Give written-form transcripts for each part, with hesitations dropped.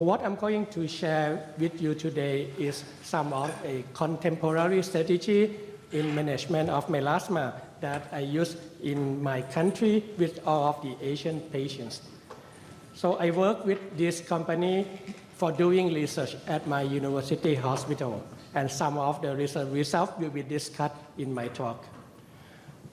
What I'm going to share with you today is some of a contemporary strategy in management of melasma that I use in my country with all of the Asian patients. So I work with this company for doing research at my university hospital, and some of the research results will be discussed in my talk.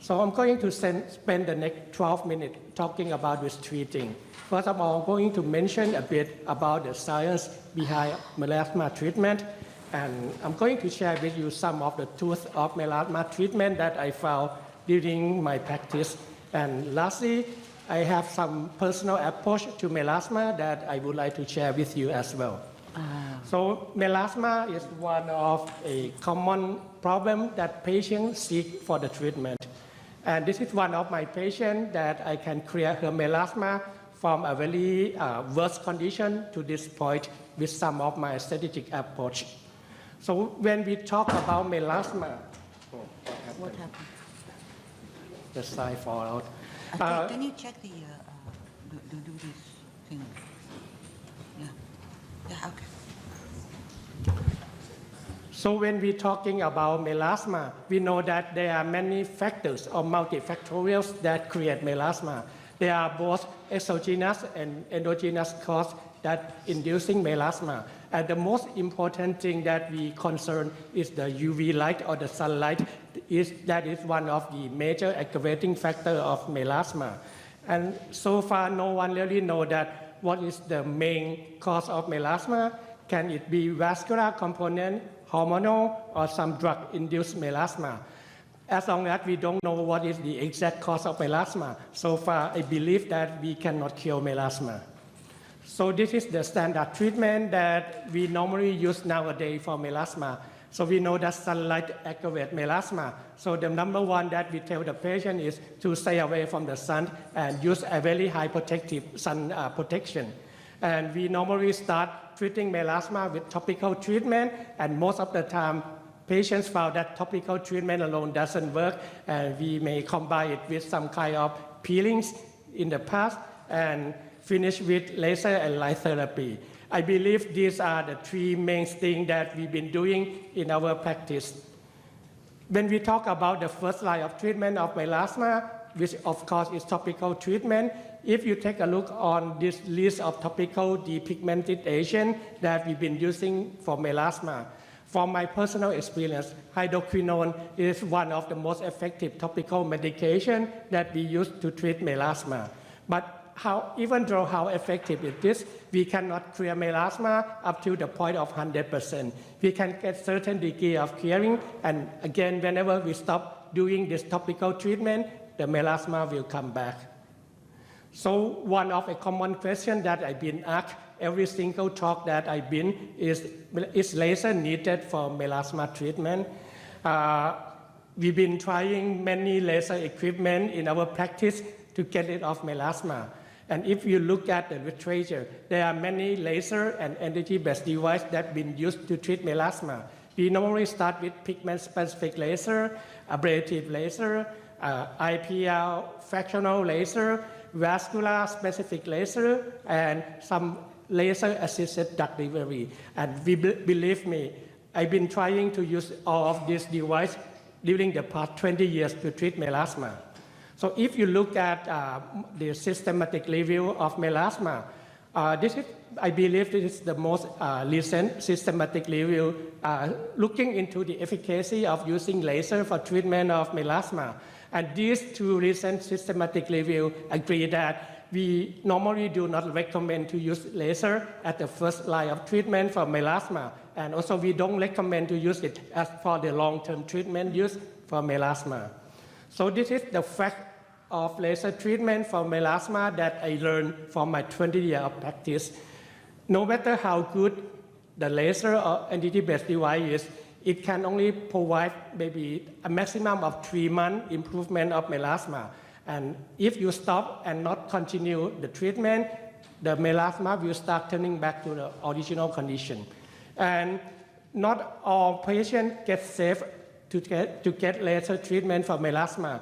So I'm going to spend the next 12 minutes talking about this three things. First of all, I'm going to mention a bit about the science behind melasma treatment, and I'm going to share with you some of the tools of melasma treatment that I found during my practice. And lastly, I have some personal approach to melasma that I would like to share with you as well. So melasma is one of a common problem that patients seek for the treatment. And this is one of my patients that I can clear her melasma from a very worse condition to this point with some of my strategic approach. So when we talk about melasma, What happened? The slide fall out. Can you check the do this thing? Yeah, okay. So when we're talking about melasma, we know that there are many factors or multifactorials that create melasma. There are both exogenous and endogenous causes that inducing melasma. And the most important thing that we concern is the UV light or the sunlight. That is one of the major aggravating factors of melasma. And so far, no one really knows that what is the main cause of melasma. Can it be vascular component, hormonal, or some drug-induced melasma? As long as we don't know what is the exact cause of melasma, so far I believe that we cannot cure melasma. So this is the standard treatment that we normally use nowadays for melasma. So we know that sunlight aggravates melasma. So the number one that we tell the patient is to stay away from the sun and use a very high protective sun protection. And we normally start treating melasma with topical treatment, and most of the time patients found that topical treatment alone doesn't work, and we may combine it with some kind of peelings in the past and finish with laser and light therapy. I believe these are the three main things that we've been doing in our practice. When we talk about the first line of treatment of melasma, which of course is topical treatment, if you take a look on this list of topical depigmented agents that we've been using for melasma, from my personal experience, hydroquinone is one of the most effective topical medication that we use to treat melasma. But even though how effective it is, we cannot clear melasma up to the point of 100%. We can get certain degree of clearing, and again, whenever we stop doing this topical treatment, the melasma will come back. So one of a common question that I've been asked every single talk that I've been is laser needed for melasma treatment? We've been trying many laser equipment in our practice to get rid of melasma. And if you look at the literature, there are many laser and energy-based devices that have been used to treat melasma. We normally start with pigment-specific laser, ablative laser, IPL fractional laser, vascular specific laser, and some laser-assisted drug delivery. And believe me, I've been trying to use all of these devices during the past 20 years to treat melasma. So if you look at the systematic review of melasma, I believe this is the most recent systematic review looking into the efficacy of using laser for treatment of melasma. And these two recent systematic reviews agree that we normally do not recommend to use laser at the first line of treatment for melasma. And also we don't recommend to use it as for the long-term treatment use for melasma. So this is the fact of laser treatment for melasma that I learned from my 20 years of practice. No matter how good the laser or energy-based device is, it can only provide maybe a maximum of 3 months improvement of melasma. And if you stop and not continue the treatment, the melasma will start turning back to the original condition. And not all patients get safe to get laser treatment for melasma.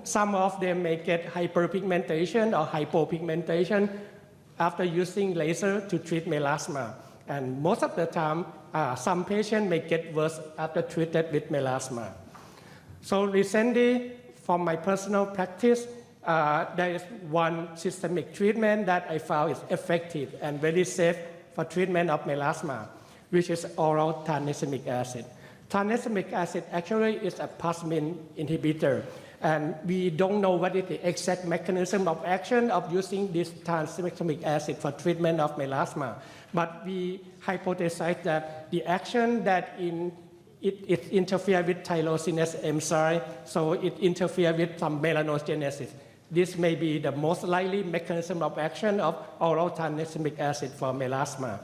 Some of them may get hyperpigmentation or hypopigmentation after using laser to treat melasma. And most of the time, some patients may get worse after treated with melasma. So recently, from my personal practice, there is one systemic treatment that I found is effective and very safe for treatment of melasma, which is oral tranexamic acid. Tranexamic acid actually is a plasmin inhibitor, and we don't know what is the exact mechanism of action of using this tranexamic acid for treatment of melasma. But we hypothesize that the action that it interferes with tyrosinase enzyme, so it interferes with some melanogenesis. This may be the most likely mechanism of action of oral tranexamic acid for melasma.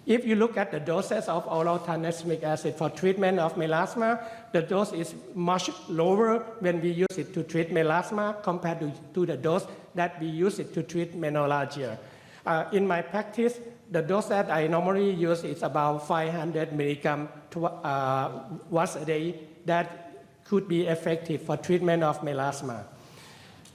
If you look at the doses of oral tranexamic acid for treatment of melasma, the dose is much lower when we use it to treat melasma compared to the dose that we use it to treat menorrhagia. In my practice, the dose that I normally use is about 500 milligrams once a day that could be effective for treatment of melasma.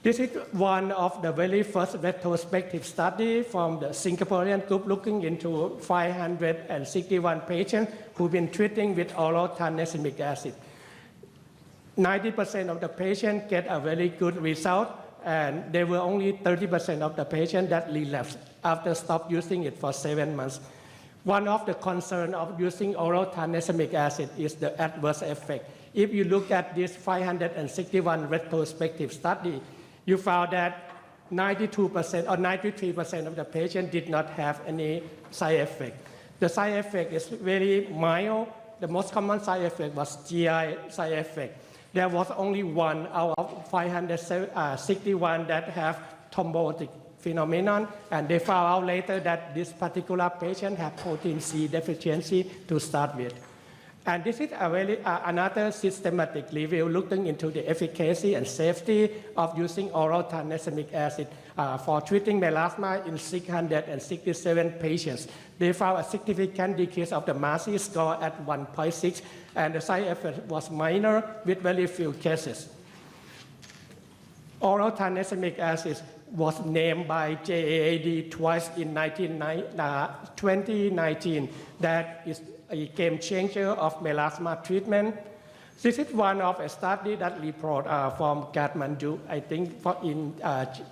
This is one of the very first retrospective study from the Singaporean group looking into 561 patients who've been treating with oral tranexamic acid. 90% of the patients get a very good result, and there were only 30% of the patients that relapsed after stop using it for 7 months. One of the concerns of using oral tranexamic acid is the adverse effect. If you look at this 561 retrospective study, you found that 92% or 93% of the patients did not have any side effect. The side effect is very mild. The most common side effect was GI side effect. There was only one out of 561 that have thrombotic phenomenon, and they found out later that this particular patient had protein C deficiency to start with. And this is another systematic review looking into the efficacy and safety of using oral tranexamic acid for treating melasma in 667 patients. They found a significant decrease of the MASI score at 1.6, and the side effect was minor with very few cases. Oral tranexamic acid was named by JAAD twice in 2019 that is a game changer of melasma treatment. This is one of a study that report from Kathmandu, I think in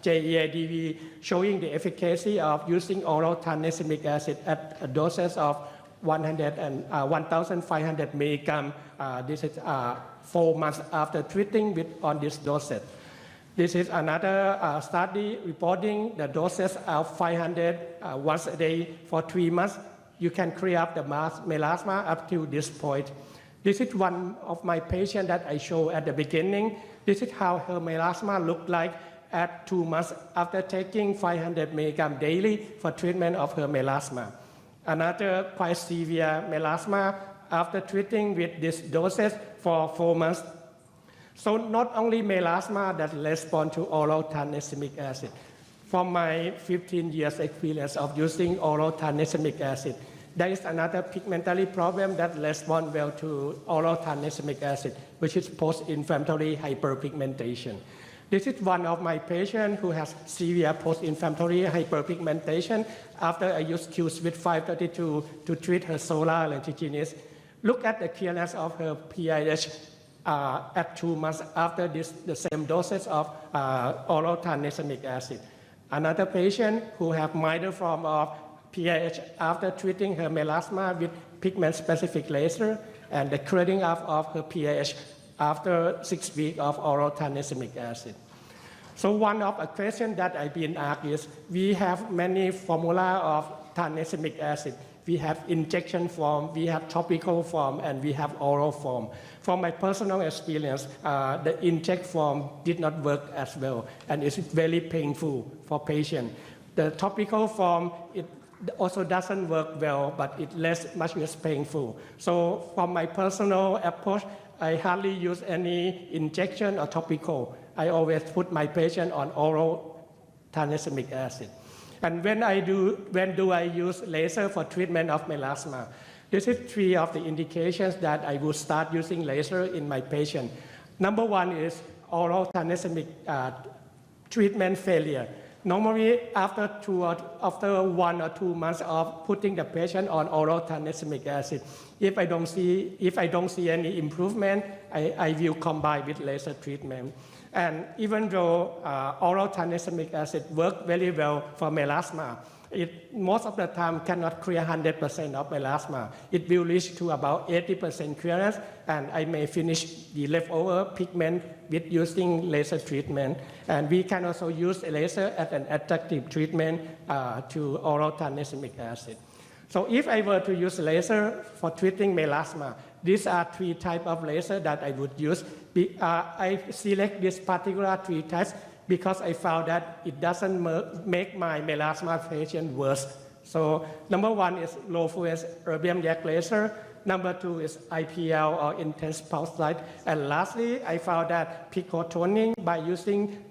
JAAD, showing the efficacy of using oral tranexamic acid at doses of 1,500 milligrams. This is 4 months after treating on this dosage. This is another study reporting the doses of 500 once a day for 3 months. You can clear up the melasma up to this point. This is one of my patients that I showed at the beginning. This is how her melasma looked like at 2 months after taking 500 milligrams daily for treatment of her melasma. Another quite severe melasma after treating with this dosage for 4 months. So not only melasma that respond to oral tranexamic acid. From my 15 years experience of using oral tranexamic acid, there is another pigmentary problem that responds well to oral tranexamic acid, which is post-inflammatory hyperpigmentation. This is one of my patients who has severe post-inflammatory hyperpigmentation after I used Q-Switch 532 to treat her solar lentiginitis. Look at the clearness of her PIH at 2 months after the same dosage of oral tranexamic acid. Another patient who have milder form of PIH after treating her melasma with pigment-specific laser and the clearing up of her PIH after 6 weeks of oral tranexamic acid. So one of the questions that I've been asked is, we have many formula of tranexamic acid. We have injection form, we have topical form, and we have oral form. From my personal experience, the inject form did not work as well, and it's very painful for patients. The topical form, it also doesn't work well, but it's much less painful. So from my personal approach, I hardly use any injection or topical. I always put my patient on oral tranexamic acid. And when do I use laser for treatment of melasma? This is 3 of the indications that I would start using laser in my patient. Number 1 is oral tranexamic treatment failure. Normally, after 1 or 2 months of putting the patient on oral tranexamic acid, if I don't see any improvement, I will combine with laser treatment. And even though oral tranexamic acid works very well for melasma, it most of the time cannot clear 100% of melasma. It will reach to about 80% clearance, and I may finish the leftover pigment with using laser treatment. And we can also use a laser as an adjunctive treatment to oral tranexamic acid. So if I were to use laser for treating melasma, these are 3 types of laser that I would use. I select this particular 3 types because I found that it doesn't make my melasma patient worse. So number 1 is low fluence erbium yak laser. Number 2 is IPL or intense pulse light. And lastly, I found that picotoning by using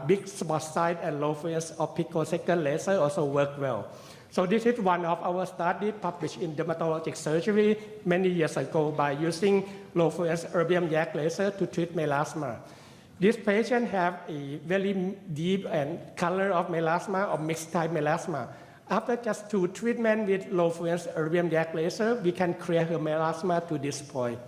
big spot size and low fluence or picosecond laser also work well. So this is one of our studies published in Dermatologic Surgery many years ago by using low fluence erbium yak laser to treat melasma. This patient have a very deep and color of melasma or mixed type melasma. After just 2 treatments with low fluence erbium yak laser, we can clear her melasma to this point.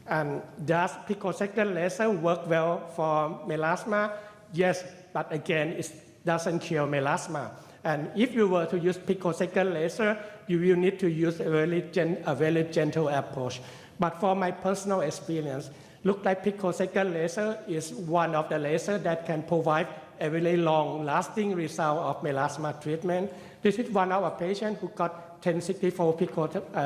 And does picosecond laser work well for melasma? Yes, but again, it doesn't cure melasma. And if you were to use picosecond laser, you will need to use a very gentle approach. But for my personal experience, look like picosecond laser is one of the lasers that can provide a very long-lasting result of melasma treatment. This is one of our patients who got 1064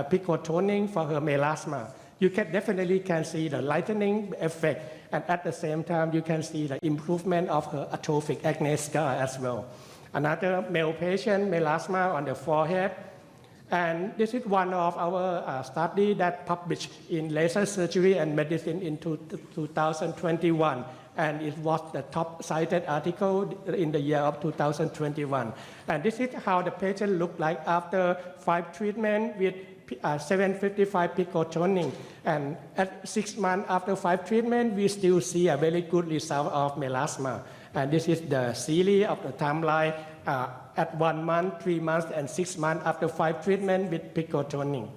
picotoning for her melasma. You definitely can see the lightening effect, and at the same time, you can see the improvement of her atrophic acne scar as well. Another male patient, melasma on the forehead. And this is one of our studies that published in Laser Surgery and Medicine in 2021. And it was the top cited article in the year of 2021. And this is how the patient looked like after 5 treatments with 755 picotoning. And at 6 months after 5 treatments, we still see a very good result of melasma. And this is the series of the timeline at 1 month, 3 months, and 6 months after 5 treatments with picotoning.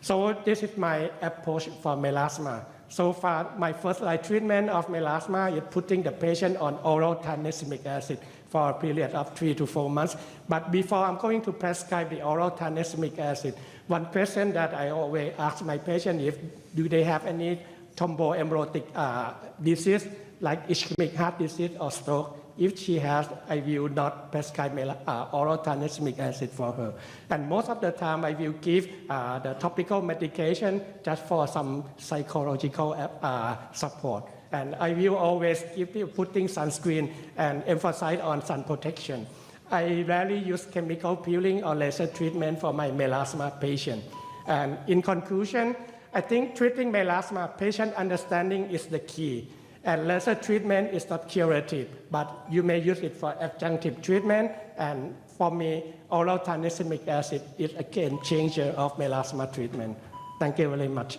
So this is my approach for melasma. So far, my first line treatment of melasma is putting the patient on oral tranexamic acid for a period of 3 to 4 months. But before I'm going to prescribe the oral tranexamic acid, one question that I always ask my patient is, do they have any thromboembolic disease like ischemic heart disease or stroke? If she has, I will not prescribe oral tranexamic acid for her. And most of the time, I will give the topical medication just for some psychological support. And I will always keep putting sunscreen and emphasize on sun protection. I rarely use chemical peeling or laser treatment for my melasma patient. And in conclusion, I think treating melasma patient understanding is the key. And laser treatment is not curative, but you may use it for adjunctive treatment. And for me, oral tranexamic acid is a game changer of melasma treatment. Thank you very much.